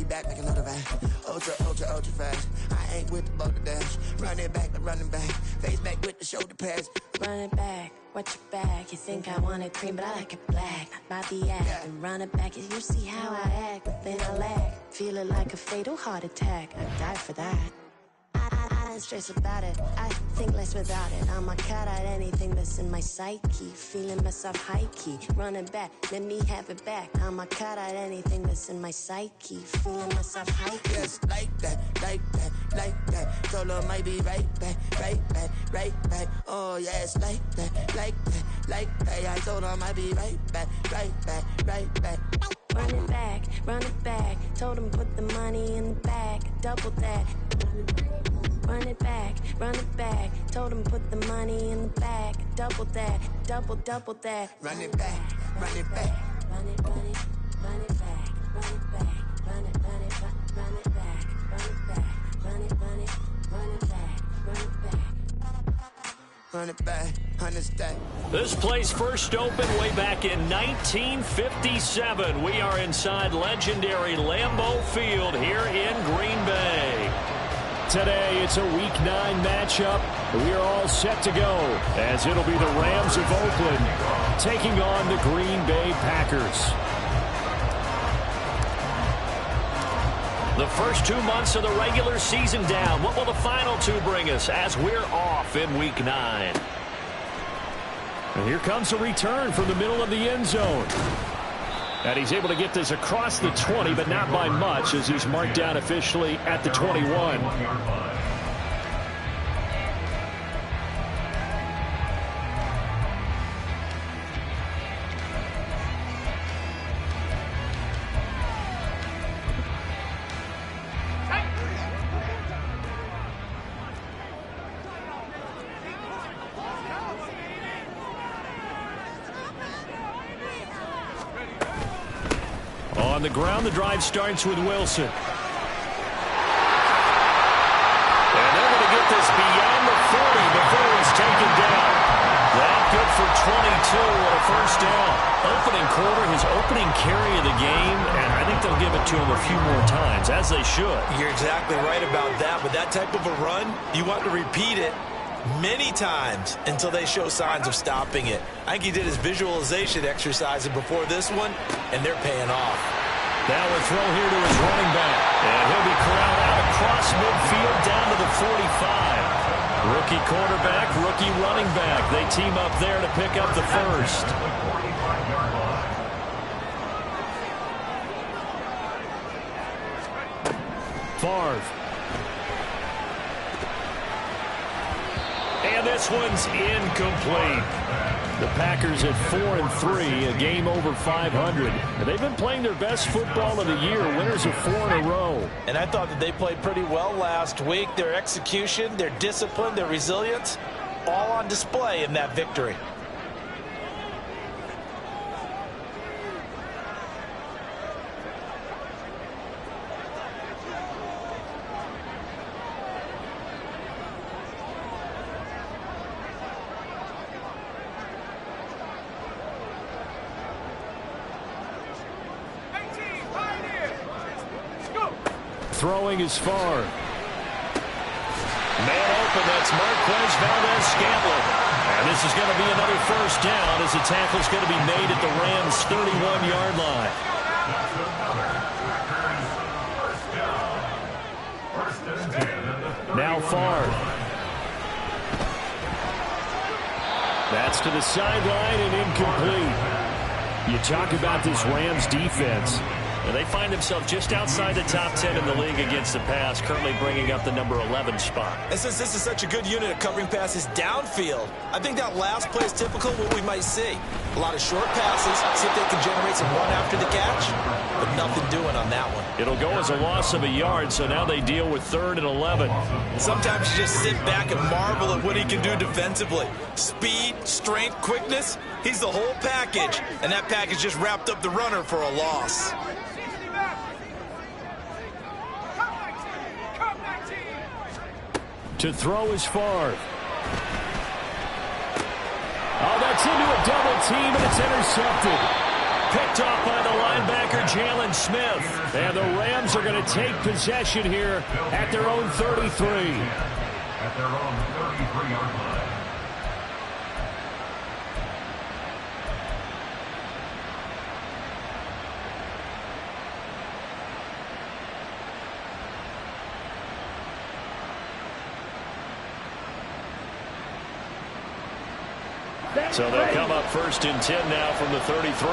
back like another van. Ultra, ultra, ultra fast. I ain't with the bugger dash. Run it back, like running back. Face back with the shoulder pads. Run it back, watch your back. You think I want it cream, but I like it black. Not by the act. And run it back, you see how I act. But then I lag. Feel it like a fatal heart attack. I'd die for that. I don't stress about it. I think less without it. I'ma cut out anything that's in my psyche. Feeling myself high key. Running back, let me have it back. I'ma cut out anything that's in my psyche. Feeling myself high key. Yes, like that, like that, like that. Solo might be right back, right back, right back. Oh yes, like that, like that, like that. I told her I might be right back, right back, right back. Run it back, run it back. Told him put the money in the bag. Double that. Run it back, run it back. Told him put the money in the bag. Double that, double that. Run it back, run it back. Run it, run it, run it back, run it back, run it, run it, run it back, run it back, run it, run it, run it back, run it back. Run it back, understand. This place first opened way back in 1957. We are inside legendary Lambeau Field here in Green Bay. Today, it's a Week 9 matchup. We are all set to go, as it'll be the Rams of Oakland taking on the Green Bay Packers. The first 2 months of the regular season down. What will the final two bring us as we're off in Week 9? And here comes a return from the middle of the end zone. And he's able to get this across the 20, but not by much, as he's marked down officially at the 21. On the ground, the drive starts with Wilson. And they're going to get this beyond the 40 before he's taken down. That good for 22 and a first down. Opening quarter, his opening carry of the game, and I think they'll give it to him a few more times, as they should. You're exactly right about that, but that type of a run, you want to repeat it many times until they show signs of stopping it. I think he did his visualization exercise before this one, and they're paying off. Now a throw here to his running back. And he'll be corralled out across midfield down to the 45. Rookie quarterback, rookie running back. They team up there to pick up the first. Favre. And this one's incomplete. The Packers at 4-3, a game over 500. And they've been playing their best football of the year, winners of 4 in a row. And I thought that they played pretty well last week. Their execution, their discipline, their resilience, all on display in that victory. Throwing is far. Man open, that's Marquez Valdez-Scantling. And this is going to be another first down as the tackle's going to be made at the Rams' 31-yard line. Now Favre. That's to the sideline and incomplete. You talk about this Rams defense. And they find themselves just outside the top 10 in the league against the pass, currently bringing up the number 11 spot. And since this is such a good unit of covering passes downfield, I think that last play is typical of what we might see. A lot of short passes, see if they can generate some run after the catch, but nothing doing on that one. It'll go as a loss of a yard, so now they deal with 3rd and 11. Sometimes you just sit back and marvel at what he can do defensively. Speed, strength, quickness, he's the whole package, and that package just wrapped up the runner for a loss. To throw is Favre. Oh, that's into a double team, and it's intercepted. picked off by the linebacker, Jalen Smith. And the Rams are going to take possession here at their own 33. At their own 33-yard line. So they'll come up 1st and 10 now from the 33.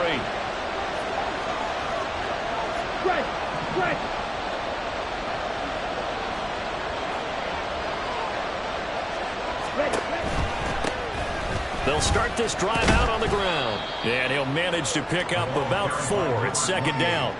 They'll start this drive out on the ground. And he'll manage to pick up about 4. It's 2nd down.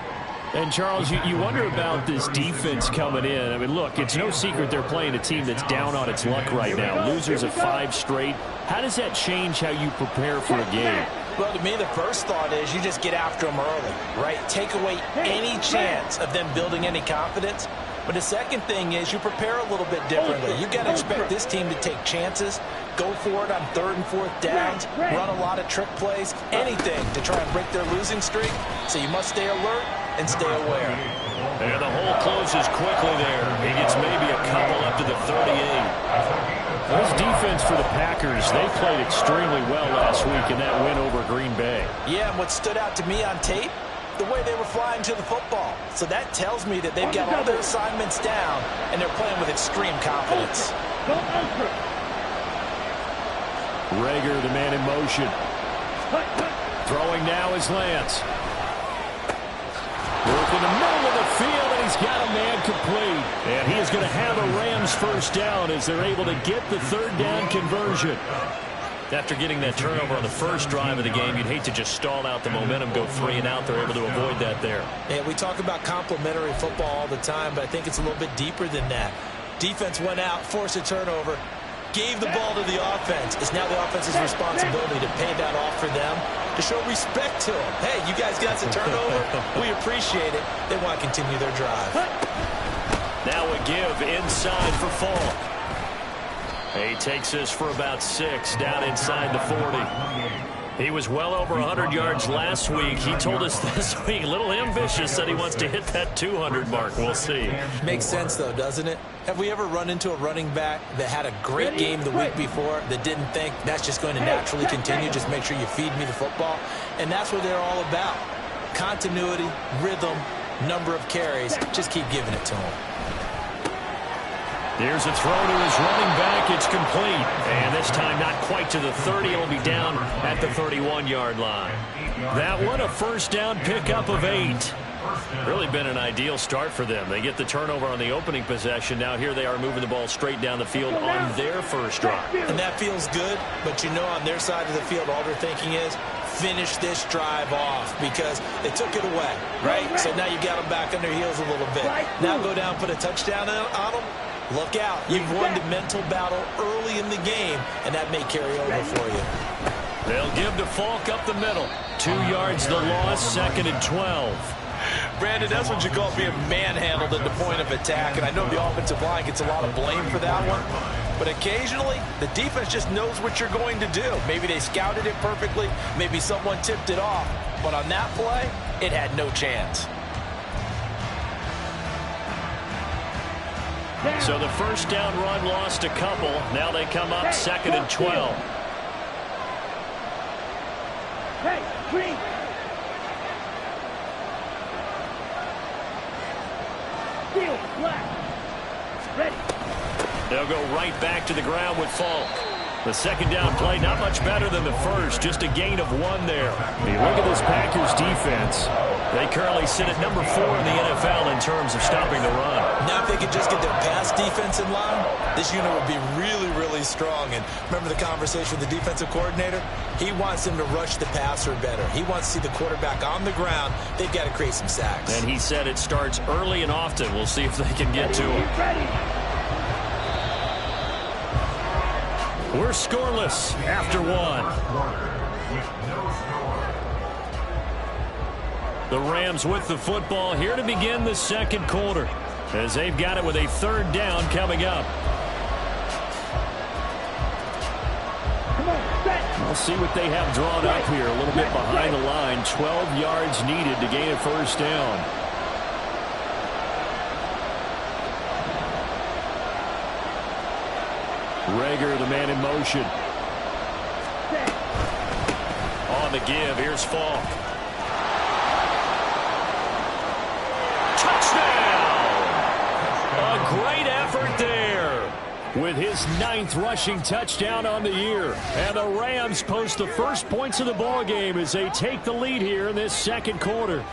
And, Charles, you wonder about this defense coming in. I mean, look, it's no secret they're playing a team that's down on its luck right now. Losers of 5 straight. How does that change how you prepare for a game? Well, to me, the first thought is you just get after them early, right? Take away any chance of them building any confidence. But the second thing is you prepare a little bit differently. You got to expect this team to take chances, go for it on 3rd and 4th downs, run a lot of trick plays, anything to try and break their losing streak. So you must stay alert and stay aware. And the hole closes quickly there. He gets maybe a couple up to the 38. This defense for the Packers, they played extremely well last week in that win over Green Bay. Yeah, and what stood out to me on tape, the way they were flying to the football. So that tells me that they've got all their assignments down, and they're playing with extreme confidence. Rager, the man in motion. Throwing now is Lance. Work in the middle of the field, and he's got a man complete. And he is going to have a Rams 1st down as they're able to get the 3rd down conversion. After getting that turnover on the first drive of the game, you'd hate to just stall out the momentum, go 3 and out. They're able to avoid that there. Yeah, we talk about complementary football all the time, but I think it's a little bit deeper than that. Defense went out, forced a turnover, gave the ball to the offense. It's now the offense's responsibility to pay that off for them, to show respect to them. Hey, you guys got a turnover. We appreciate it. They want to continue their drive. Now a give inside for Falk. He takes this for about 6 down inside the 40. He was well over 100 yards last week. He told us this week, a little ambitious, said he wants to hit that 200 mark. We'll see. Makes sense, though, doesn't it? Have we ever run into a running back that had a great game the week before that didn't think that's just going to naturally continue? Just make sure you feed me the football. And that's what they're all about. Continuity, rhythm, number of carries. Just keep giving it to them. Here's a throw to his running back. It's complete. And this time not quite to the 30. It'll be down at the 31-yard line. That one a 1st down pickup of 8. Really been an ideal start for them. They get the turnover on the opening possession. Now here they are moving the ball straight down the field on their first drive. And that feels good, but you know on their side of the field all they're thinking is finish this drive off because they took it away, right? So now you got them back on their heels a little bit. Now go down, put a touchdown on them. Look out. You've won the mental battle early in the game, and that may carry over for you. They'll give to Falk up the middle. 2 yards the loss, 2nd and 12. Brandon, that's what you call being manhandled at the point of attack, and I know the offensive line gets a lot of blame for that one, but occasionally the defense just knows what you're going to do. Maybe they scouted it perfectly, maybe someone tipped it off, but on that play, it had no chance. So the 1st down run lost a couple. Now they come up 2nd and 12. Hey, green. Field, black. Ready. They'll go right back to the ground with Falk. The 2nd down play, not much better than the first. Just a gain of 1 there. You look at this Packers defense. They currently sit at number 4 in the NFL in terms of stopping the run. Now if they could just get their pass defense in line, this unit would be really, really strong. And remember the conversation with the defensive coordinator? He wants them to rush the passer better. He wants to see the quarterback on the ground. They've got to create some sacks. And he said it starts early and often. We'll see if they can get to him. We're scoreless after 1. The Rams with the football here to begin the 2nd quarter as they've got it with a 3rd down coming up. We'll see what they have drawn up here. A little bit behind the line. 12 yards needed to gain a first down. Rager, the man in motion. On the give, here's Falk. Touchdown! A great effort there with his 9th rushing touchdown on the year. And the Rams post the first points of the ball game as they take the lead here in this second quarter.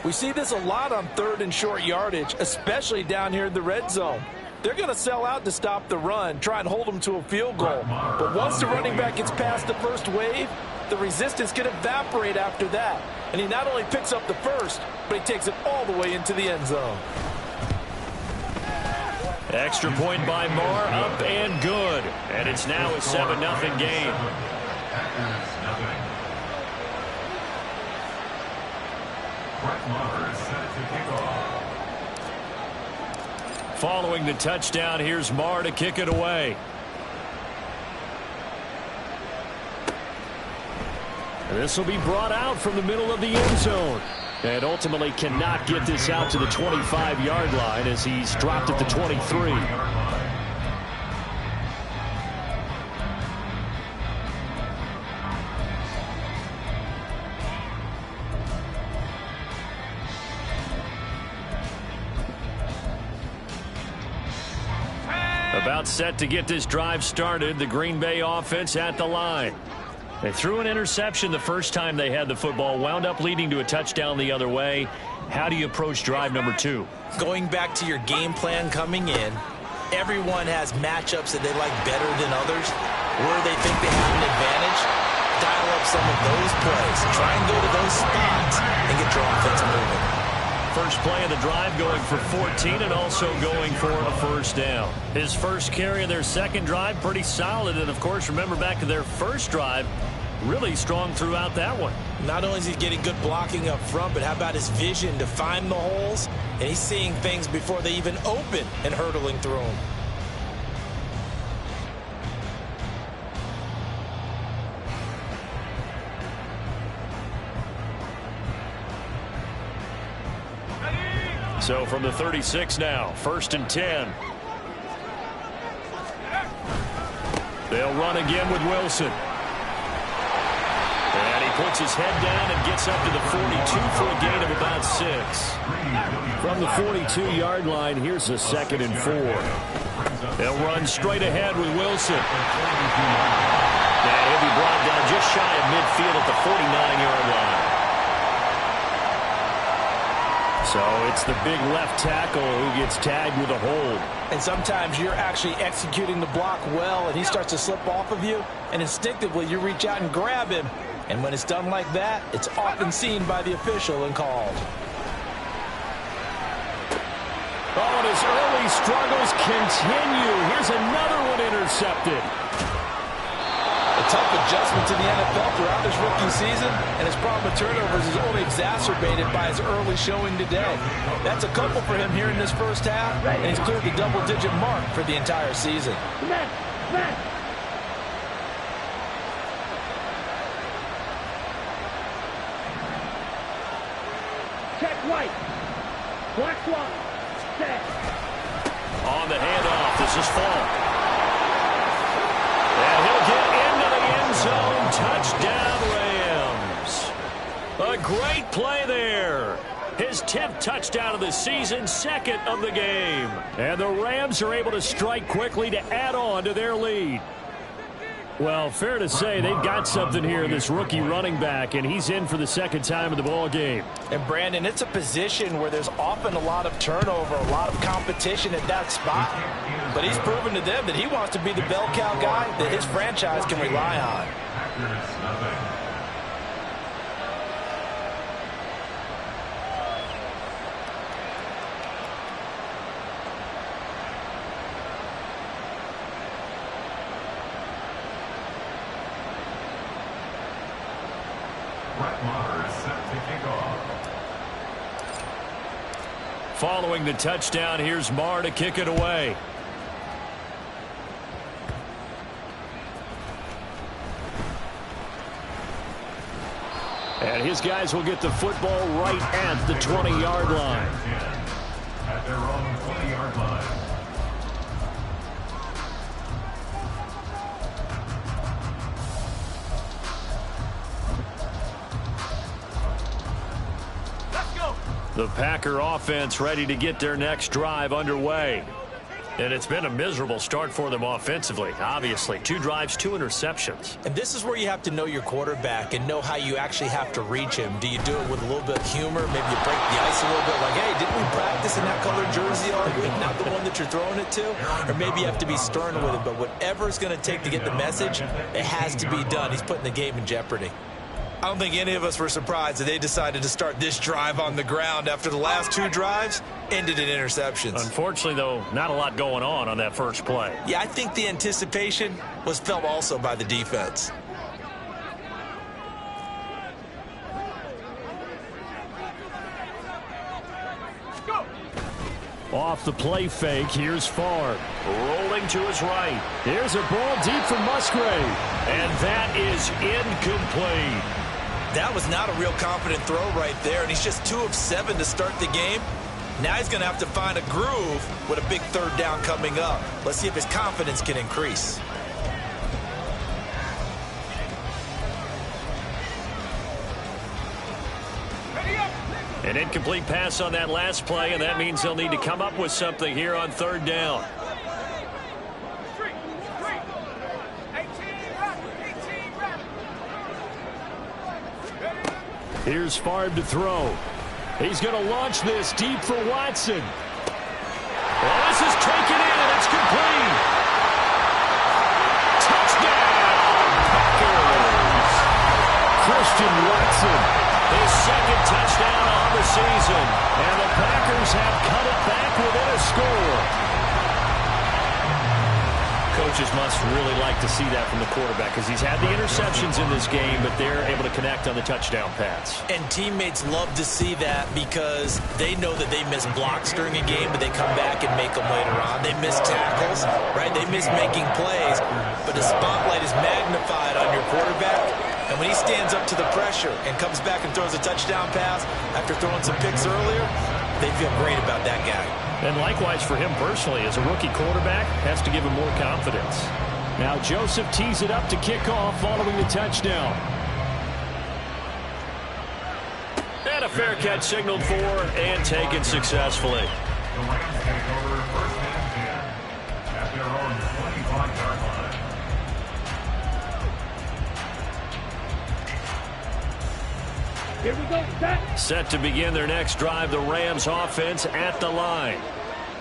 We see this a lot on 3rd and short yardage, especially down here in the red zone. They're going to sell out to stop the run, try and hold them to a field goal. But once the running back gets past the first wave, the resistance can evaporate after that. And he not only picks up the first, but he takes it all the way into the end zone. Extra point by Marr, up and good. And it's now a 7-0 game. Following the touchdown, here's Marr to kick it away. This will be brought out from the middle of the end zone. And ultimately cannot get this out to the 25-yard line as he's dropped at the 23. About set to get this drive started. The Green Bay offense at the line. They threw an interception the first time they had the football, wound up leading to a touchdown the other way. How do you approach drive number 2? Going back to your game plan coming in, everyone has matchups that they like better than others. Where they think they have an advantage, dial up some of those plays. Try and go to those spots and get your offense moving. First play of the drive going for 14 and also going for a first down. His first carry of their second drive, pretty solid. And, of course, remember back to their first drive, really strong throughout that one. Not only is he getting good blocking up front, but how about his vision to find the holes? And he's seeing things before they even open and hurtling through them. So from the 36 now, 1st and 10. They'll run again with Wilson. And he puts his head down and gets up to the 42 for a gain of about 6. From the 42-yard line, here's a 2nd and 4. They'll run straight ahead with Wilson. And he'll be brought down just shy of midfield at the 49-yard line. So it's the big left tackle who gets tagged with a hold. And sometimes you're actually executing the block well, and he starts to slip off of you, and instinctively you reach out and grab him. And when it's done like that, it's often seen by the official and called. Oh, and his early struggles continue. Here's another one intercepted. A tough adjustment to the NFL throughout his rookie season, and his problem with turnovers is only exacerbated by his early showing today. That's a couple for him here in this first half, and he's cleared the double-digit mark for the entire season. Check right. Black one. Set. On the handoff, this is Falk. And he'll get into the end zone. Touchdown, Rams. A great play there. His 10th touchdown of the season, 2nd of the game. And the Rams are able to strike quickly to add on to their lead. Well, fair to say they've got something here, this rookie running back, and he's in for the 2nd time of the ball game. And, Brandon, it's a position where there's often a lot of turnover, a lot of competition at that spot. But he's proven to them that he wants to be the bell cow guy that his franchise can rely on. Following the touchdown, here's Marr to kick it away. And his guys will get the football right at the 20-yard line. At their own 20-yard line. The Packer offense ready to get their next drive underway. And it's been a miserable start for them offensively, obviously. 2 drives, 2 interceptions. And this is where you have to know your quarterback and know how you actually have to reach him. Do you do it with a little bit of humor? Maybe you break the ice a little bit, like, hey, didn't we practice in that colored jersey all week? Not the one that you're throwing it to? Or maybe you have to be stern with it. But whatever it's going to take to get the message, it has to be done. He's putting the game in jeopardy. I don't think any of us were surprised that they decided to start this drive on the ground after the last 2 drives ended in interceptions. Unfortunately, though, not a lot going on that first play. Yeah, I think the anticipation was felt also by the defense. Off the play fake, here's Favre. Rolling to his right. Here's a ball deep for Musgrave. And that is incomplete. That was not a real confident throw right there, and he's just 2 of 7 to start the game. Now he's going to have to find a groove with a big 3rd down coming up. Let's see if his confidence can increase. An incomplete pass on that last play, and that means they'll need to come up with something here on 3rd down. Here's Favre to throw. He's going to launch this deep for Watson. Well, this is taken in, and it's complete. Touchdown, Packers. Christian Watson, his 2nd touchdown on the season. And the Packers have cut it back within a score. Coaches must really like to see that from the quarterback because he's had the interceptions in this game, but they're able to connect on the touchdown pass. And teammates love to see that because they know that they miss blocks during a game, but they come back and make them later on. They miss tackles, right? They miss making plays, but the spotlight is magnified on your quarterback. And when he stands up to the pressure and comes back and throws a touchdown pass after throwing some picks earlier, they feel great about that guy. And likewise for him personally, as a rookie quarterback, has to give him more confidence. Now Joseph tees it up to kick off following the touchdown. And a fair catch signaled for and taken successfully. The Rams take over 1st and 10 at their own 25-yard line. Here we go, Set to begin their next drive, the Rams offense at the line.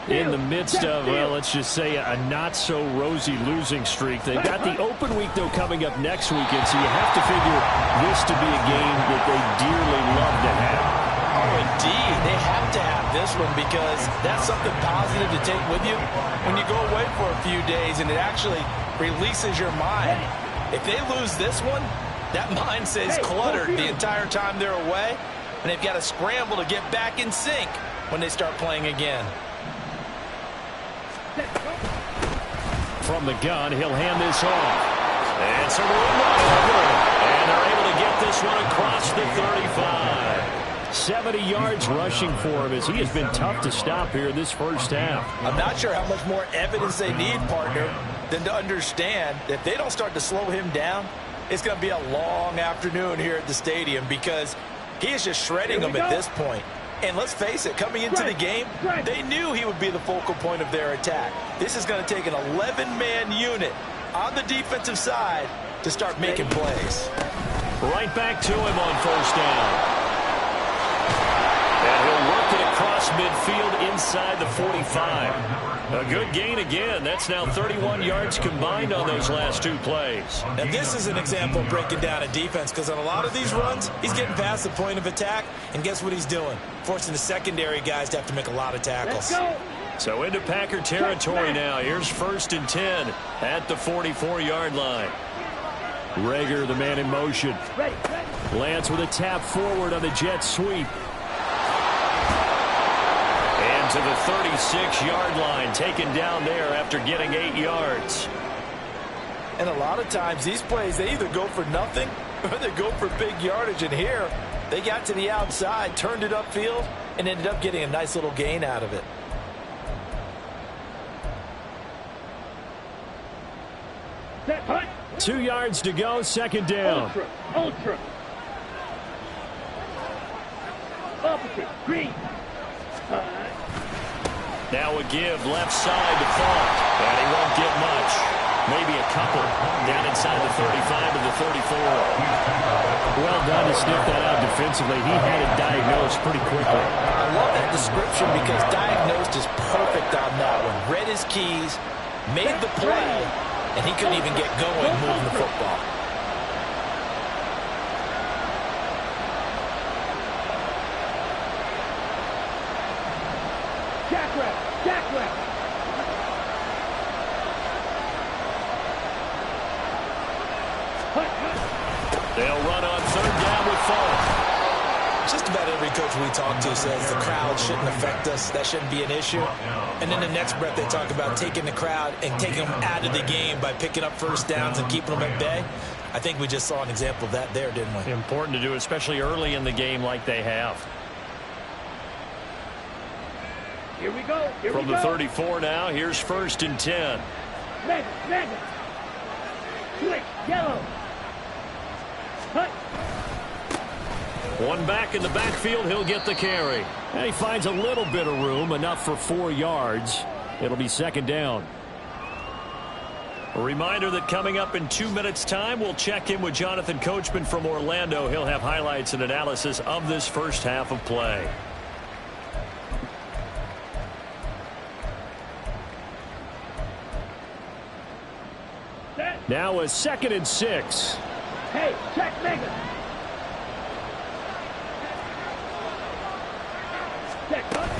In the midst of, well, let's just say a not-so-rosy losing streak. They've got the open week, though, coming up next weekend, so you have to figure this to be a game that they dearly love to have. Oh, indeed. They have to have this one because that's something positive to take with you when you go away for a few days, and it actually releases your mind. If they lose this one, that mind stays cluttered the entire time they're away, and they've got to scramble to get back in sync when they start playing again. From the gun, he'll hand this off. And some room over. And they're able to get this one across the 35. 70 yards rushing for him as he has been tough to stop here in this first half. I'm not sure how much more evidence they need, partner, than to understand that if they don't start to slow him down, it's going to be a long afternoon here at the stadium because he is just shredding them at this point. And let's face it, coming into the game, they knew he would be the focal point of their attack. This is going to take an 11-man unit on the defensive side to start making plays. Right back to him on 1st down. And he'll work it across midfield inside the 45. A good gain again. That's now 31 yards combined on those last 2 plays. And this is an example of breaking down a defense because on a lot of these runs, he's getting past the point of attack, and guess what he's doing? Forcing the secondary guys to have to make a lot of tackles. So into Packer territory now. Here's 1st and 10 at the 44-yard line. Rager, the man in motion. Lance with a tap forward on the jet sweep. And to the 36-yard line, taken down there after getting 8 yards. And a lot of times, these plays, they either go for nothing they go for big yardage. And here, they got to the outside, turned it upfield, and ended up getting a nice little gain out of it. Set, hut. 2 yards to go, second down. Ultra. Opposite, green. Now a give left side to Falk. And he won't get much. Maybe a couple. Down inside the 35 to the 34. Well done to sniff that out defensively. He had it diagnosed pretty quickly. I love that description because diagnosed is perfect on that one. Read his keys, made the play, and he couldn't even get going moving the football. Jackrabbit. They'll run on third down with Falk. Just about every coach we talk to says the crowd shouldn't affect us. That shouldn't be an issue. And then the next breath they talk about taking the crowd and taking them out of the game by picking up first downs and keeping them at bay. I think we just saw an example of that there, didn't we? Important to do, especially early in the game like they have. Here we go. From the 34 now, here's 1st and 10. Mega. Switch, yellow. Hut. One back in the backfield, he'll get the carry. And he finds a little bit of room, enough for 4 yards. It'll be second down. A reminder that coming up in 2 minutes' time, we'll check in with Jonathan Coachman from Orlando. He'll have highlights and analysis of this first half of play. Now a 2nd and 6. Hey, check Mega. Check, hut.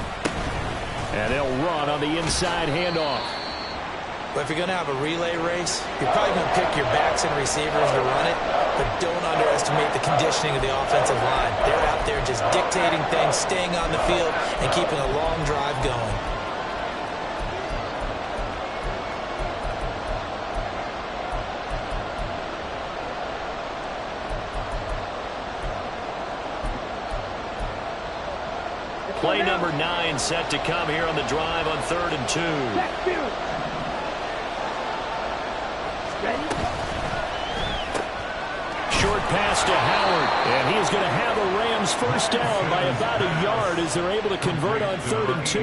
And they'll run on the inside handoff. But if you're going to have a relay race, you're probably going to pick your backs and receivers to run it, but don't underestimate the conditioning of the offensive line. They're out there just dictating things, staying on the field, and keeping a long drive going. Play number 9 set to come here on the drive on 3rd and 2. Ready? Short pass to Howard. And he is going to have the Rams first down by about a yard as they're able to convert on 3rd and 2.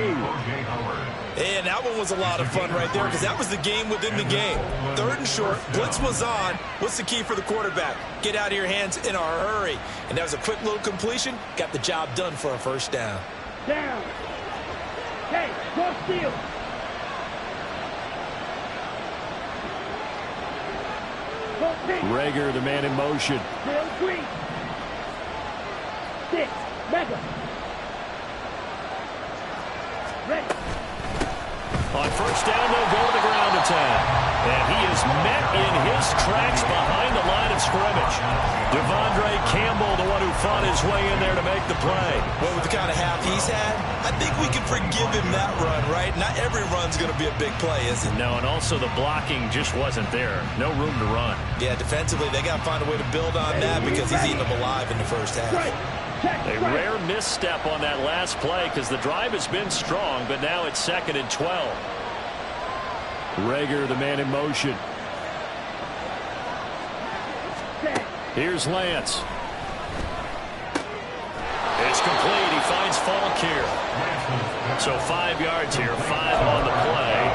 And that one was a lot of fun right there because that was the game within the game. 3rd and short, blitz was on. What's the key for the quarterback? Get out of your hands in a hurry. And that was a quick little completion. Got the job done for a first down. Down. Hey, go steal. Go pick. Rager, the man in motion. Bill Green. 6. Mega. Ready. On first down, they'll go to the ground attack. And he is met in his tracks behind the line of scrimmage. Devondre Campbell, the one who fought his way in there to make the play. Well, with the kind of half he's had, I think we can forgive him that run, right? Not every run's going to be a big play, is it? No, and also the blocking just wasn't there. No room to run. Yeah, defensively, they got to find a way to build on that because he's eating them alive in the first half. A rare misstep on that last play because the drive has been strong, but now it's 2nd and 12. Rager, the man in motion. Here's Lance. It's complete. He finds Falk here. So 5 yards here, 5 on the play.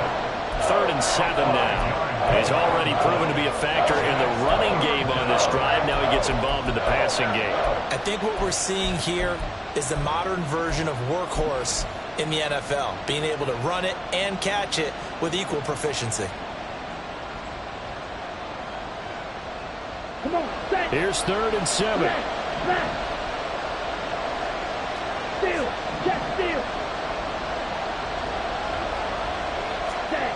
3rd and 7 now. He's already proven to be a factor in the running game on this drive. Now he gets involved in the passing game. I think what we're seeing here is the modern version of workhorse in the NFL, being able to run it and catch it with equal proficiency. Come on, set. Here's 3rd and 7. Steal, check, steal. Set.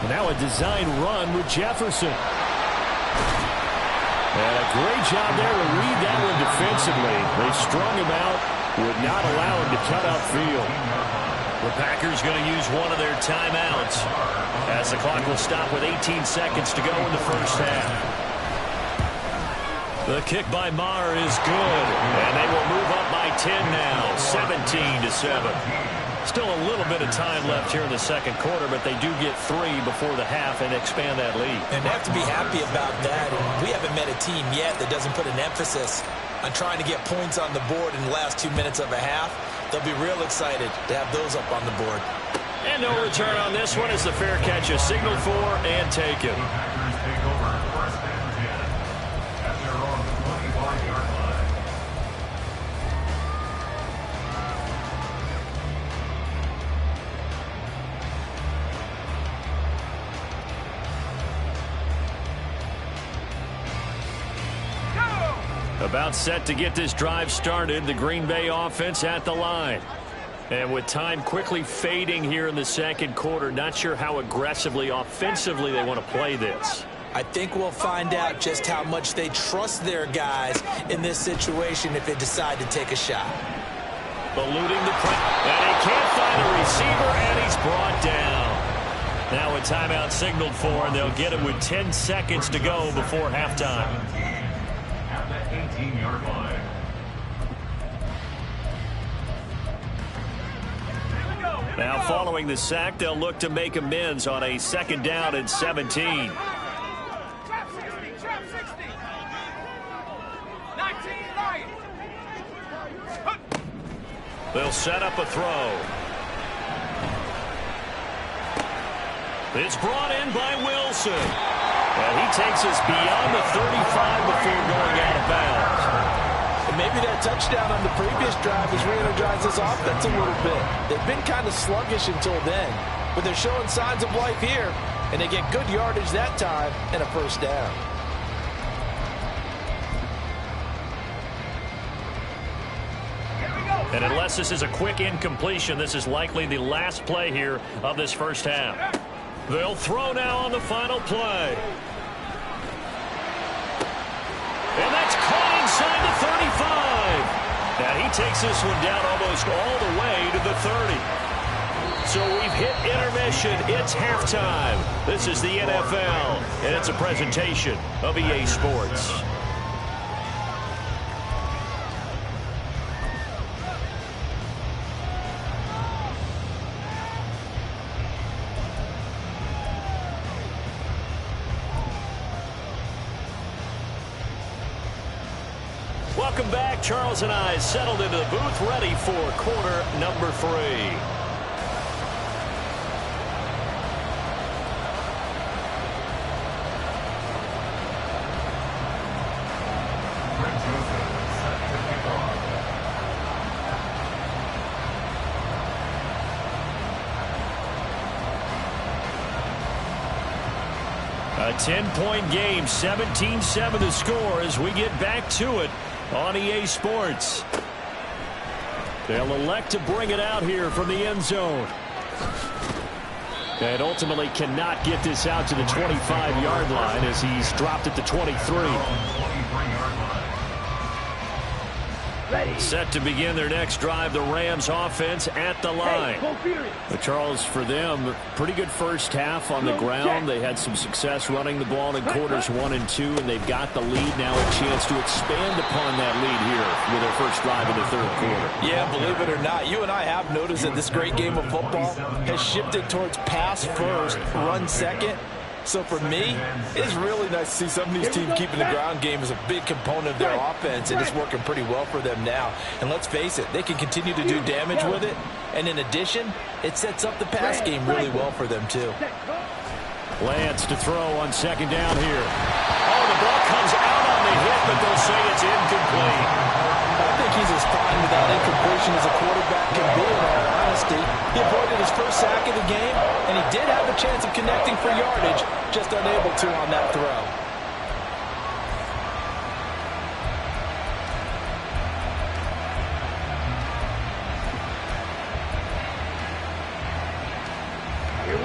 Now a design run with Jefferson. And a great job there to read that one defensively. They strung him out, would not allow him to cut upfield. The Packers going to use one of their timeouts as the clock will stop with 18 seconds to go in the first half. The kick by Maher is good, and they will move up by 10 now, 17-7. Still a little bit of time left here in the second quarter, but they do get 3 before the half and expand that lead. And they have to be happy about that. And we haven't met a team yet that doesn't put an emphasis on trying to get points on the board in the last 2 minutes of a half. They'll be real excited to have those up on the board. And no return on this one as the fair catch is signaled for and taken. Packers take over first and 10 at their own 25-yard line. About set to get this drive started, the Green Bay offense at the line. And with time quickly fading here in the second quarter, not sure how aggressively, offensively they want to play this. I think we'll find out just how much they trust their guys in this situation if they decide to take a shot. Eluding the pressure, and he can't find a receiver, and he's brought down. Now a timeout signaled for, and they'll get it with 10 seconds to go before halftime. 18-yard line. Now following the sack, they'll look to make amends on a second down and 17. They'll set up a throw. It's brought in by Wilson. And he takes us beyond the 35 before going out of bounds. And maybe that touchdown on the previous drive has re-energized this offense a little bit. They've been kind of sluggish until then, but they're showing signs of life here, and they get good yardage that time and a first down. And unless this is a quick incompletion, this is likely the last play here of this first half. They'll throw now on the final play. And that's caught inside the 35. And he takes this one down almost all the way to the 30. So we've hit intermission. It's halftime. This is the NFL, and it's a presentation of EA Sports. Welcome back. Charles and I settled into the booth, ready for quarter number 3. A 10-point game, 17-7 the score as we get back to it on EA Sports. They'll elect to bring it out here from the end zone. And ultimately cannot get this out to the 25-yard line as he's dropped at the 23. Set to begin their next drive, the Rams offense at the line. But Charles, for them, pretty good first half on the ground. They had some success running the ball in quarters 1 and 2, and they've got the lead now, a chance to expand upon that lead here with their first drive in the third quarter. Yeah, believe it or not, you and I have noticed that this great game of football has shifted towards pass first, run second. So for me, it's really nice to see some of these teams keeping the ground game as a big component of their offense, and it's working pretty well for them now. And let's face it, they can continue to do damage with it. And in addition, it sets up the pass game really well for them too. Lance to throw on second down here. Oh, the ball comes out on the hit, but they'll say it's incomplete. I think he's as fine with that incompletion as a quarterback can be, in all honesty. He avoided his first sack of the game, and he did have a chance of connecting for yardage, just unable to on that throw.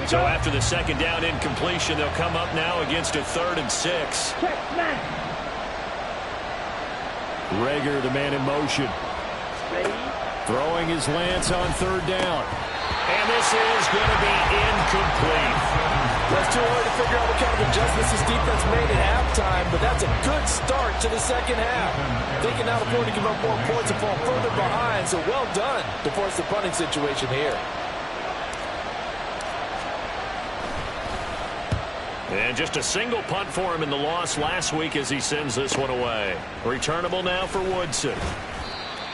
So after the second down incompletion, they'll come up now against a 3rd and 6. Rager, the man in motion. Throwing his Lance on 3rd down. And this is going to be incomplete. Well, it's too early to figure out what kind of adjustments this defense made at halftime, but that's a good start to the second half. They can now afford to give up more points and fall further behind, so well done to force the punting situation here. And just a single punt for him in the loss last week as he sends this one away. Returnable now for Woodson.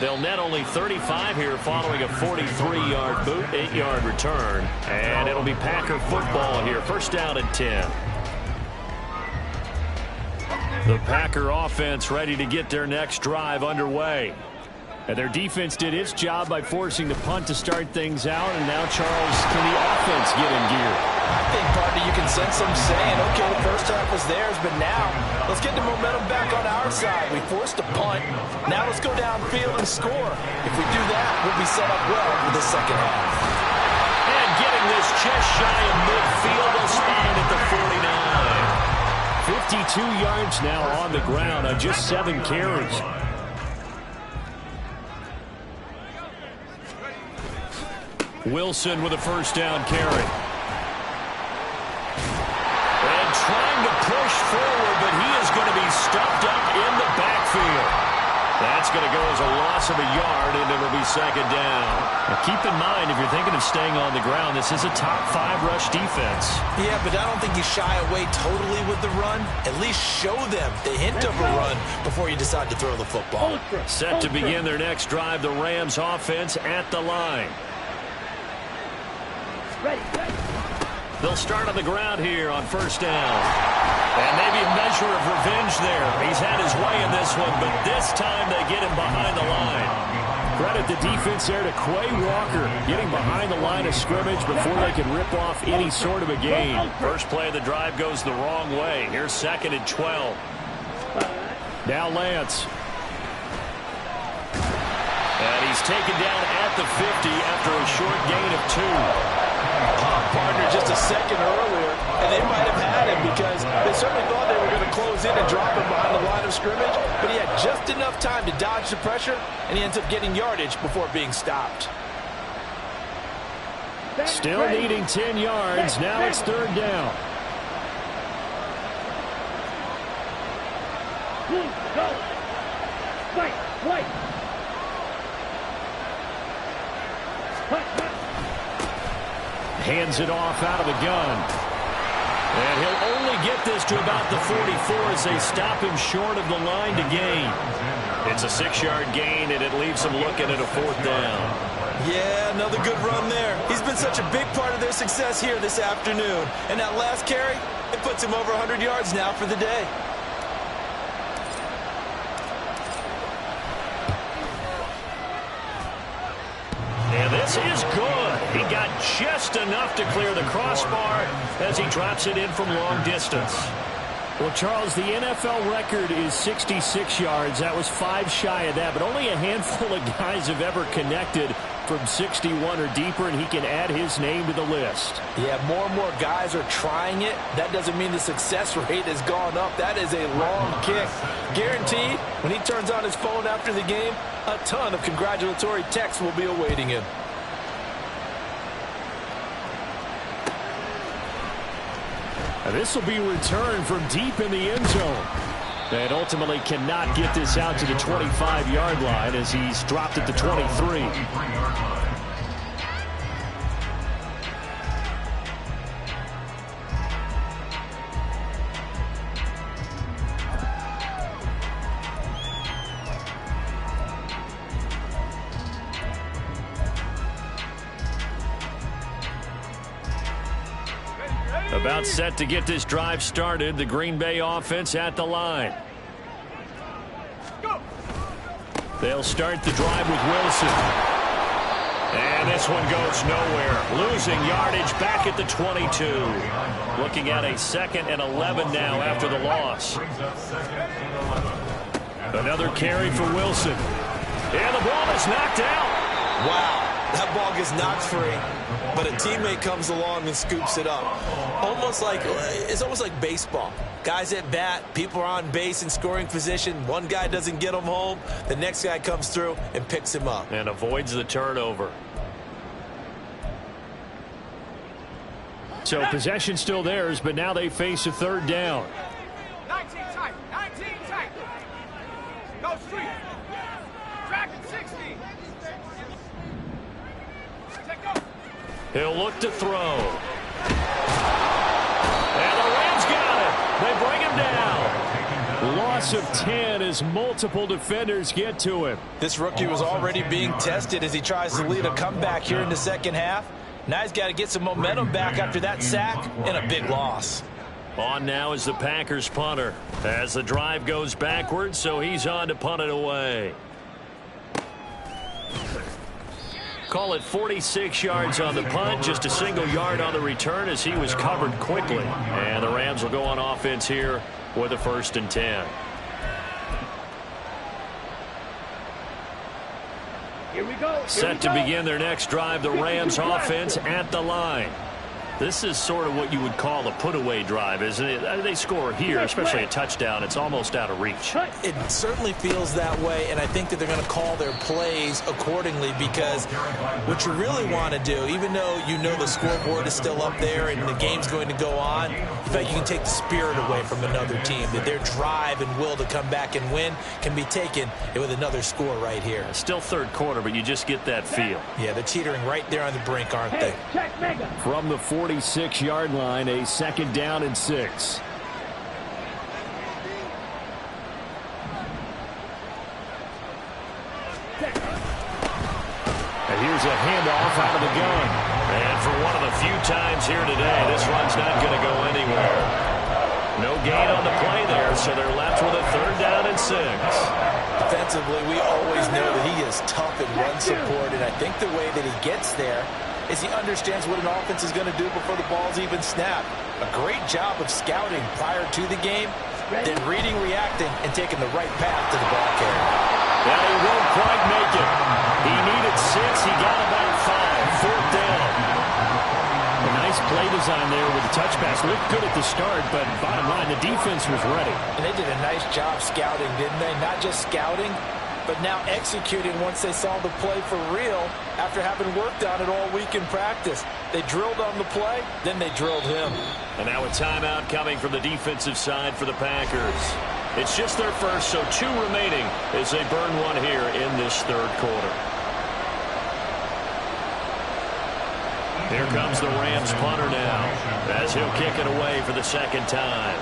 They'll net only 35 here following a 43-yard boot, 8-yard return. And it'll be Packer football here. First down and 10. The Packer offense ready to get their next drive underway. And their defense did its job by forcing the punt to start things out. And now, Charles, can the offense get in gear? I think, partner, you can sense them saying, okay, the first half was theirs, but now let's get the momentum back on our side. We forced a punt. Now let's go downfield and score. If we do that, we'll be set up well for the second half. And getting this just shy of midfield, they'll spot it at the 49. 52 yards now on the ground on just 7 carries. Wilson with a first down carry. And trying to push forward, but he is going to be stuffed up in the backfield. That's going to go as a loss of a yard, and it'll be second down. Now keep in mind, if you're thinking of staying on the ground, this is a top 5 rush defense. Yeah, but I don't think you shy away totally with the run. At least show them the hint of a run before you decide to throw the football. Set to begin their next drive, the Rams offense at the line. They'll start on the ground here on first down. And maybe a measure of revenge there. He's had his way in this one, but this time they get him behind the line. Credit the defense there to Quay Walker, getting behind the line of scrimmage before they can rip off any sort of a gain. First play of the drive goes the wrong way. Here's 2nd and 12. Now Lance. And he's taken down at the 50 after a short gain of 2. Partner just a second earlier, and they might have had him because they certainly thought they were going to close in and drop him behind the line of scrimmage, but he had just enough time to dodge the pressure, and he ends up getting yardage before being stopped. Still needing 10 yards. Now it's 3rd down. Go. Fight. Hands it off out of the gun. And he'll only get this to about the 44 as they stop him short of the line to gain. It's a 6-yard gain, and it leaves them looking at a 4th down. Yeah, another good run there. He's been such a big part of their success here this afternoon. And that last carry, it puts him over 100 yards now for the day. And this is good. He got just enough to clear the crossbar as he drops it in from long distance. Well, Charles, the NFL record is 66 yards. That was 5 shy of that, but only a handful of guys have ever connected from 61 or deeper, and he can add his name to the list. Yeah, more and more guys are trying it. That doesn't mean the success rate has gone up. That is a long kick. Guaranteed, when he turns on his phone after the game, a ton of congratulatory texts will be awaiting him. And this will be returned from deep in the end zone. And ultimately cannot get this out to the 25-yard line as he's dropped at the 23. About set to get this drive started. The Green Bay offense at the line. They'll start the drive with Wilson. And this one goes nowhere. Losing yardage back at the 22. Looking at a 2nd and 11 now after the loss. Another carry for Wilson. And the ball is knocked out. Wow. That ball gets knocked free, but a teammate comes along and scoops it up. It's almost like baseball. Guys at bat, people are on base in scoring position. One guy doesn't get him home. The next guy comes through and picks him up. And avoids the turnover. So possession still theirs, but now they face a third down. 19 tight. 19 tight. Go street. Track at 60. Take go. He'll look to throw. And the Rams got it. They bring him down. Loss of 10 as multiple defenders get to him. This rookie was already being tested as he tries to lead a comeback here in the second half. Now he's got to get some momentum back after that sack and a big loss. On now is the Packers punter as the drive goes backwards, so he's on to punt it away. Call it 46 yards on the punt, just a single yard on the return as he was covered quickly. And the Rams will go on offense here with a 1st and 10. Here we go. Set to begin their next drive, the Rams offense at the line. This is sort of what you would call a put-away drive, isn't it? They score here, especially a touchdown. It's almost out of reach. It certainly feels that way, and I think that they're going to call their plays accordingly because what you really want to do, even though you know the scoreboard is still up there and the game's going to go on, in fact, you can take the spirit away from another team, that their drive and will to come back and win can be taken with another score right here. Still third quarter, but you just get that feel. Yeah, they're teetering right there on the brink, aren't they? From the 46-yard line, a 2nd down and 6. And here's a handoff out of the gun. And for one of the few times here today, this run's not going to go anywhere. No gain on the play there, so they're left with a 3rd down and 6. Defensively, we always know that he is tough in run support, and I think the way that he gets there is he understands what an offense is going to do before the ball's even snapped. A great job of scouting prior to the game, then reading, reacting, and taking the right path to the ball carrier. And he won't quite make it. He needed 6. He got about 5. 4th down. A nice play design there with the touch pass. Looked good at the start, but bottom line, the defense was ready. And they did a nice job scouting, didn't they? Not just scouting, but now executing once they saw the play for real after having worked on it all week in practice. They drilled on the play, then they drilled him. And now a timeout coming from the defensive side for the Packers. It's just their first, so 2 remaining as they burn one here in this 3rd quarter. Here comes the Rams punter now as he'll kick it away for the 2nd time.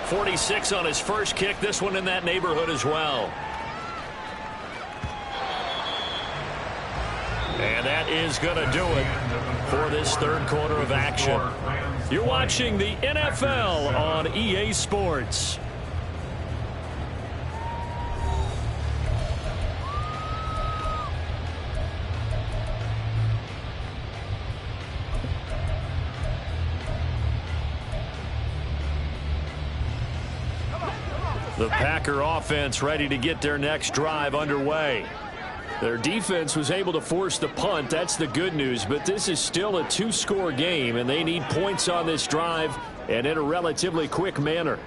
.46 on his first kick. This one in that neighborhood as well. And that is going to do it for this 3rd quarter of action. You're watching the NFL on EA Sports. The Packer offense ready to get their next drive underway. Their defense was able to force the punt. That's the good news, but this is still a 2-score game, and they need points on this drive and in a relatively quick manner.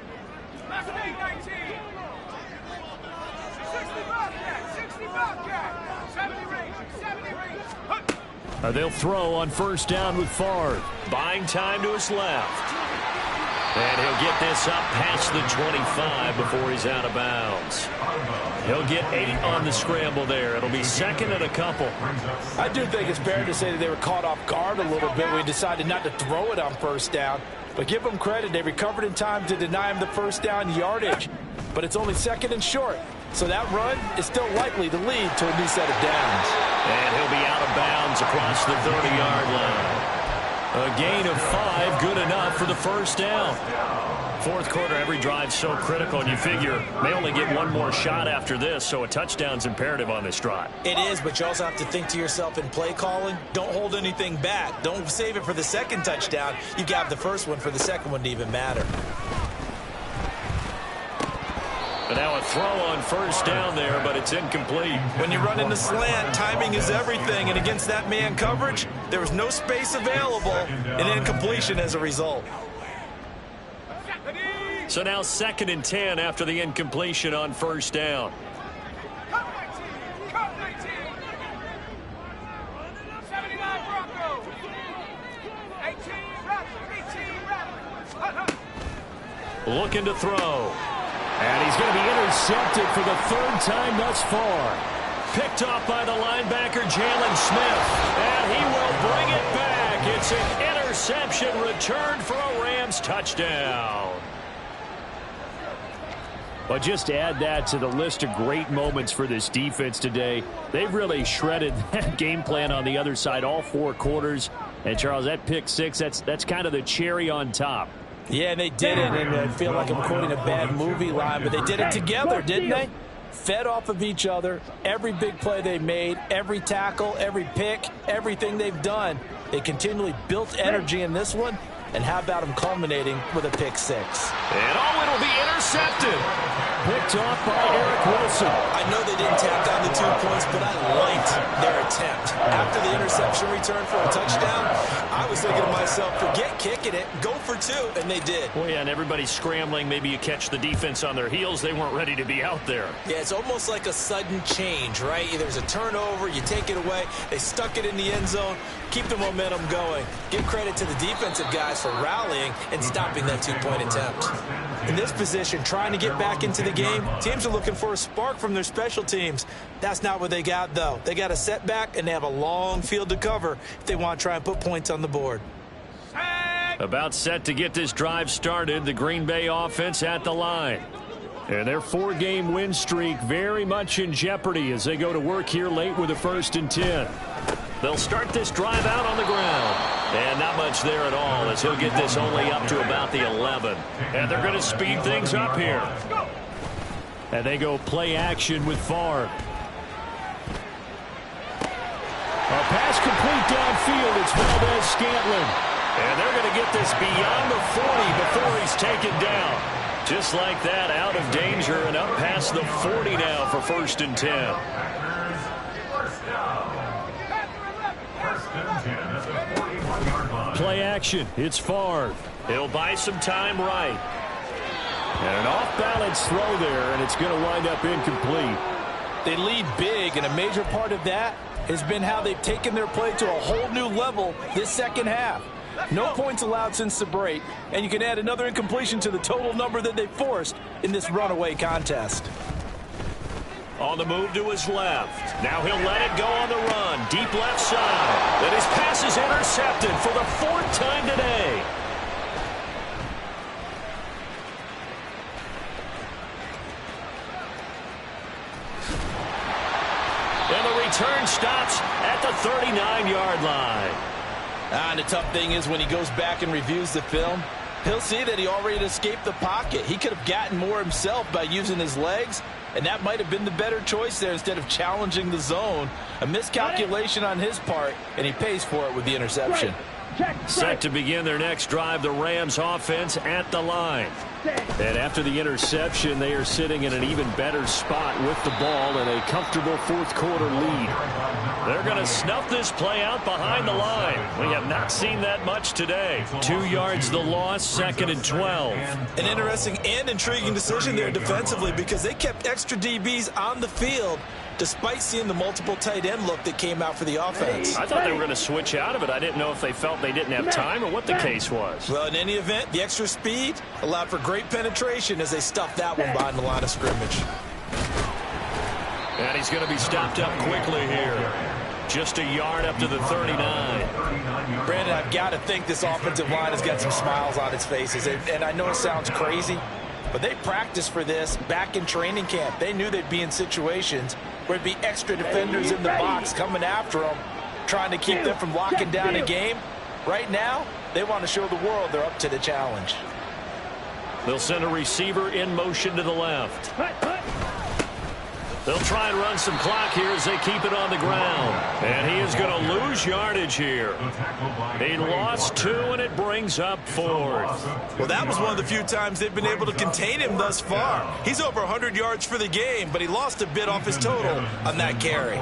They'll throw on 1st down with Favre. Buying time to his left. And he'll get this up past the 25 before he's out of bounds. He'll get 8 on the scramble there. It'll be 2nd and a couple. I do think it's fair to say that they were caught off guard a little bit when we decided not to throw it on 1st down. But give them credit. They recovered in time to deny him the 1st down yardage. But it's only 2nd and short. So that run is still likely to lead to a new set of downs. And he'll be out of bounds across the 30-yard line. A gain of 5, good enough for the 1st down. 4th quarter, every drive's so critical, and you figure they only get one more shot after this, so a touchdown's imperative on this drive. It is, but you also have to think to yourself in play calling, don't hold anything back. Don't save it for the 2nd touchdown. You got the 1st one for the 2nd one to even matter. But now a throw on 1st down there, but it's incomplete. When you run in the slant, timing is everything, and against that man coverage, there was no space available, and incompletion as a result. So now 2nd and 10 after the incompletion on 1st down. looking to throw. And he's going to be intercepted for the third time thus far. Picked off by the linebacker, Jalen Smith. And he will bring it back. It's an interception returned for a Rams touchdown. But just add that to the list of great moments for this defense today. They've really shredded that game plan on the other side all 4 quarters. And, Charles, that pick six, that's kind of the cherry on top. Yeah, they did it, and I feel like I'm quoting a bad movie line, but they did it together, didn't they? Fed off of each other, every big play they made, every tackle, every pick, everything they've done. They continually built energy in this one, and how about them culminating with a pick six? And it'll be intercepted. Picked off by Eric Wilson. I know they didn't tack on the 2 points, but I liked their attempt. After the interception return for a touchdown, I was thinking to myself, forget kicking it, go for 2, and they did. Well, yeah, and everybody's scrambling. Maybe you catch the defense on their heels. They weren't ready to be out there. Yeah, it's almost like a sudden change, right? There's a turnover, you take it away, they stuck it in the end zone, keep the momentum going. Give credit to the defensive guys for rallying and stopping that 2-point attempt. In this position, trying to get back into the game, teams are looking for a spark from their special teams. That's not what they got, though. They got a setback, and they have a long field to cover if they want to try and put points on the board. About set to get this drive started, the Green Bay offense at the line. And their 4-game win streak very much in jeopardy as they go to work here late with a 1st and 10. They'll start this drive out on the ground. And not much there at all as he'll get this only up to about the 11. And they're going to speed things up here. And they go play action with Favre. A pass complete downfield. It's Valdez-Scantling. And they're going to get this beyond the 40 before he's taken down. Just like that, out of danger and up past the 40 now for 1st and 10. Play action. It's Favre. He'll buy some time right. And an off-balance throw there, and it's going to wind up incomplete. They lead big, and a major part of that has been how they've taken their play to a whole new level this second half. No points allowed since the break, and you can add another incompletion to the total number that they forced in this runaway contest. On the move to his left. Now he'll let it go on the run. Deep left side. And his pass is intercepted for the 4th time today. And the return stops at the 39-yard line. And the tough thing is when he goes back and reviews the film, he'll see that he already escaped the pocket. He could have gotten more himself by using his legs, and that might have been the better choice there instead of challenging the zone. A miscalculation on his part, and he pays for it with the interception. Set to begin their next drive, the Rams offense at the line. And after the interception, they are sitting in an even better spot with the ball and a comfortable 4th quarter lead. They're going to snuff this play out behind the line. We have not seen that much today. 2 yards the loss, 2nd and 12. An interesting and intriguing decision there defensively because they kept extra DBs on the field despite seeing the multiple tight end look that came out for the offense. I thought they were going to switch out of it. I didn't know if they felt they didn't have time or what the case was. Well, in any event, the extra speed allowed for great penetration as they stuffed that one behind the line of scrimmage. And he's going to be stopped up quickly here. Just a yard up to the 39. Brandon, I've got to think this offensive line has got some smiles on its faces. And I know it sounds crazy, but they practiced for this back in training camp. They knew they'd be in situations where it'd be extra defenders in the box coming after them, trying to keep them from locking down a game. Right now, they want to show the world they're up to the challenge. They'll send a receiver in motion to the left. They'll try and run some clock here as they keep it on the ground. And he is going to lose yardage here. He lost 2, and it brings up 4th. Well, that was one of the few times they've been able to contain him thus far. He's over 100 yards for the game, but he lost a bit off his total on that carry.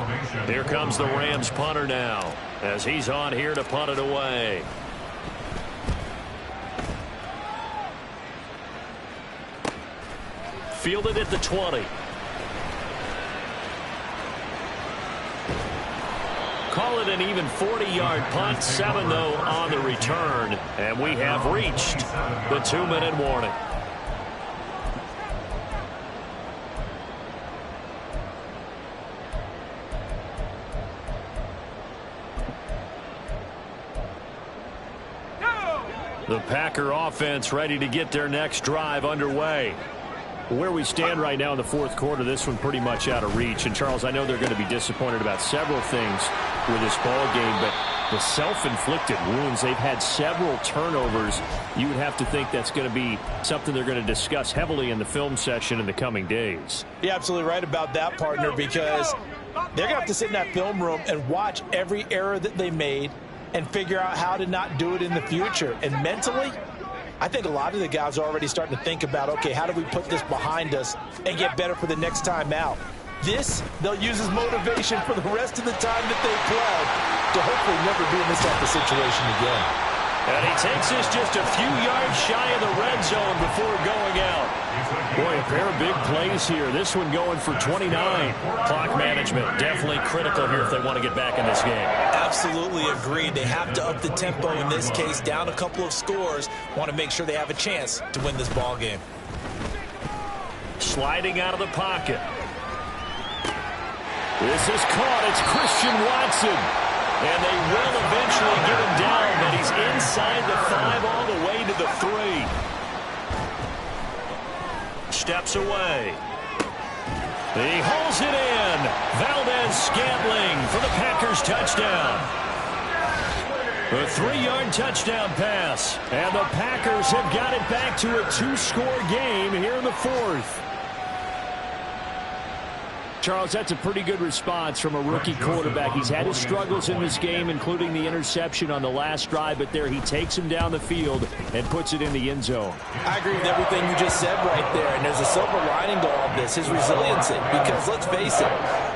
Here comes the Rams punter now as he's on here to punt it away. Fielded at the 20. Call it an even 40-yard punt, 7 though on the return, and we have reached the 2-minute warning. The Packer offense ready to get their next drive underway. Where we stand right now in the fourth quarter, this one pretty much out of reach. And, Charles, I know they're going to be disappointed about several things with this ball game, but the self-inflicted wounds, they've had several turnovers. You would have to think that's going to be something they're going to discuss heavily in the film session in the coming days. You're absolutely right about that, partner, because they're going to have to sit in that film room and watch every error that they made and figure out how to not do it in the future. And mentally, I think a lot of the guys are already starting to think about, okay, how do we put this behind us and get better for the next time out? This, they'll use as motivation for the rest of the time that they play to hopefully never be in this type of situation again. And he takes this just a few yards shy of the red zone before going out. Boy, a pair of big plays here. This one going for 29. Clock management definitely critical here if they want to get back in this game. Absolutely agreed. They have to up the tempo in this case, down a couple of scores. Want to make sure they have a chance to win this ball game. Sliding out of the pocket. This is caught. It's Christian Watson. And they will eventually get him down, but he's inside the 5 all the way to the 3. Steps away. He hauls it in. Valdez-Scantling for the Packers touchdown. A 3-yard touchdown pass. And the Packers have got it back to a 2-score game here in the fourth. Charles, that's a pretty good response from a rookie quarterback. He's had his struggles in this game, including the interception on the last drive, but there he takes him down the field and puts it in the end zone. I agree with everything you just said right there, and there's a silver lining to all of this, his resiliency, because let's face it,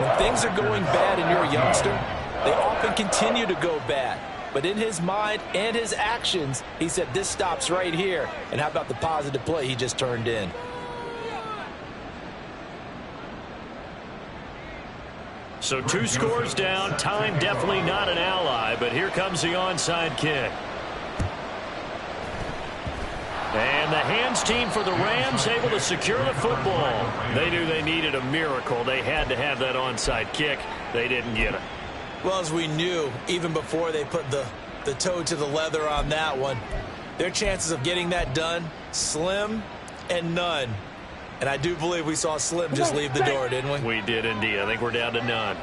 when things are going bad and you're a youngster, they often continue to go bad. But in his mind and his actions, he said, this stops right here. And how about the positive play he just turned in? So 2 scores down. Time definitely not an ally, but here comes the onside kick. And the hands team for the Rams able to secure the football. They knew they needed a miracle. They had to have that onside kick. They didn't get it. Well, as we knew, even before they put the toe to the leather on that one, their chances of getting that done, slim and none. And I do believe we saw Slim just leave the door, didn't we? We did indeed. I think we're down to none.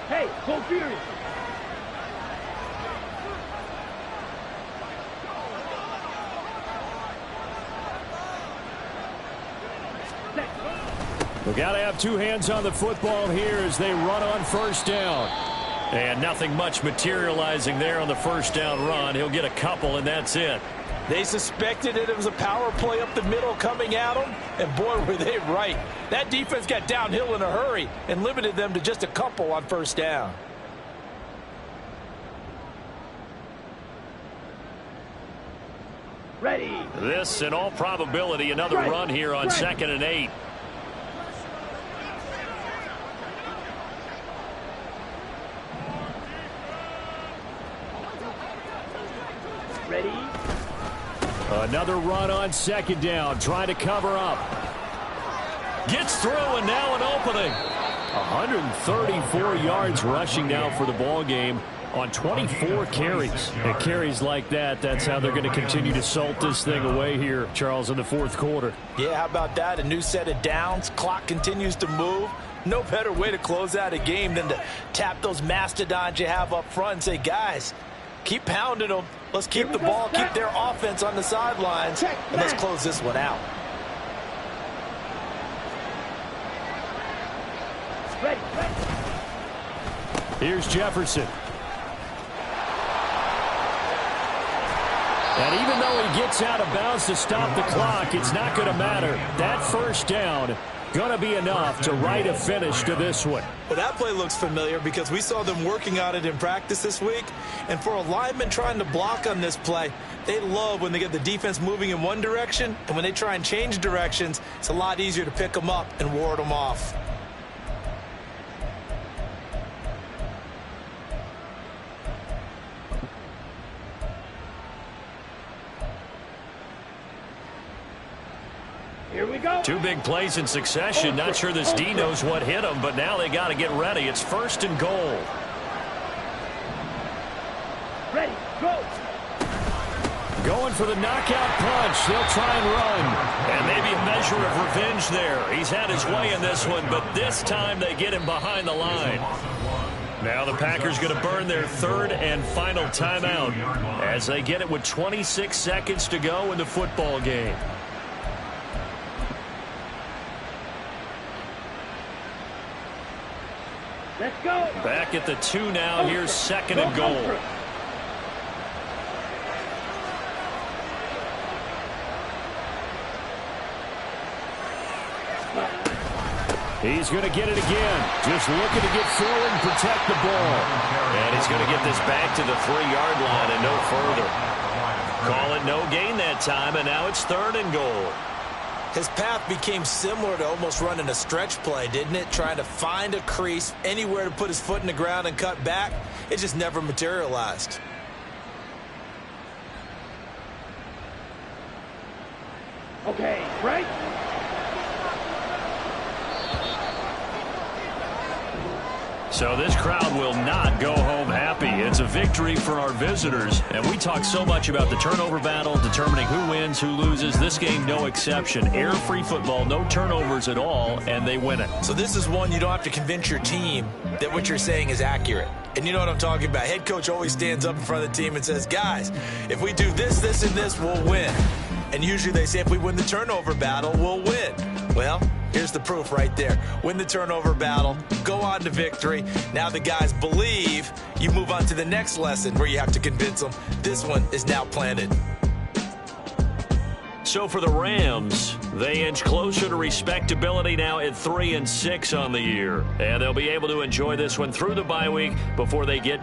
Hey, go furious. We've got to have 2 hands on the football here as they run on first down. And nothing much materializing there on the first down run. He'll get a couple, and that's it. They suspected it was a power play up the middle coming at them, and boy, were they right. That defense got downhill in a hurry and limited them to just a couple on first down. Ready. This, in all probability, another run here on 2nd and 8. Ready. Another run on 2nd down, trying to cover up. Gets through, and now an opening. 134 yards rushing now for the ball game on 24 carries. And carries like that, that's how they're going to continue to salt this thing away here, Charles, in the fourth quarter. Yeah, how about that? A new set of downs. Clock continues to move. No better way to close out a game than to tap those mastodons you have up front and say, guys, keep pounding them. Let's keep the ball, keep their offense on the sidelines, and let's close this one out. Ready. Here's Jefferson. And even though he gets out of bounds to stop the clock, it's not going to matter. That first down going to be enough to write a finish to this one. Well, that play looks familiar because we saw them working on it in practice this week. And for a lineman trying to block on this play, they love when they get the defense moving in one direction. And when they try and change directions, it's a lot easier to pick them up and ward them off. Here we go. 2 big plays in succession. Not sure this D knows what hit him, but now they got to get ready. It's 1st and goal. Ready, go. Going for the knockout punch. They'll try and run. And maybe a measure of revenge there. He's had his way in this one, but this time they get him behind the line. Now the Packers going to burn their third and final timeout as they get it with 26 seconds to go in the football game. Let's go. Back at the 2 now. Here's second and goal. He's going to get it again. Just looking to get through and protect the ball. And he's going to get this back to the 3-yard line and no further. Call it no gain that time, and now it's third and goal. His path became similar to almost running a stretch play, didn't it? Trying to find a crease, anywhere to put his foot in the ground and cut back. It just never materialized. Okay, right? So this crowd will not go home happy. It's a victory for our visitors. And we talk so much about the turnover battle, determining who wins, who loses. This game, no exception. Air-free football, no turnovers at all, and they win it. So this is one you don't have to convince your team that what you're saying is accurate. And you know what I'm talking about. Head coach always stands up in front of the team and says, guys, if we do this, this, and this, we'll win. And usually they say if we win the turnover battle, we'll win. Well, here's the proof right there. Win the turnover battle, go on to victory. Now the guys believe. You move on to the next lesson where you have to convince them. This one is now planted. So for the Rams, they inch closer to respectability now at 3-6 on the year. And they'll be able to enjoy this one through the bye week before they get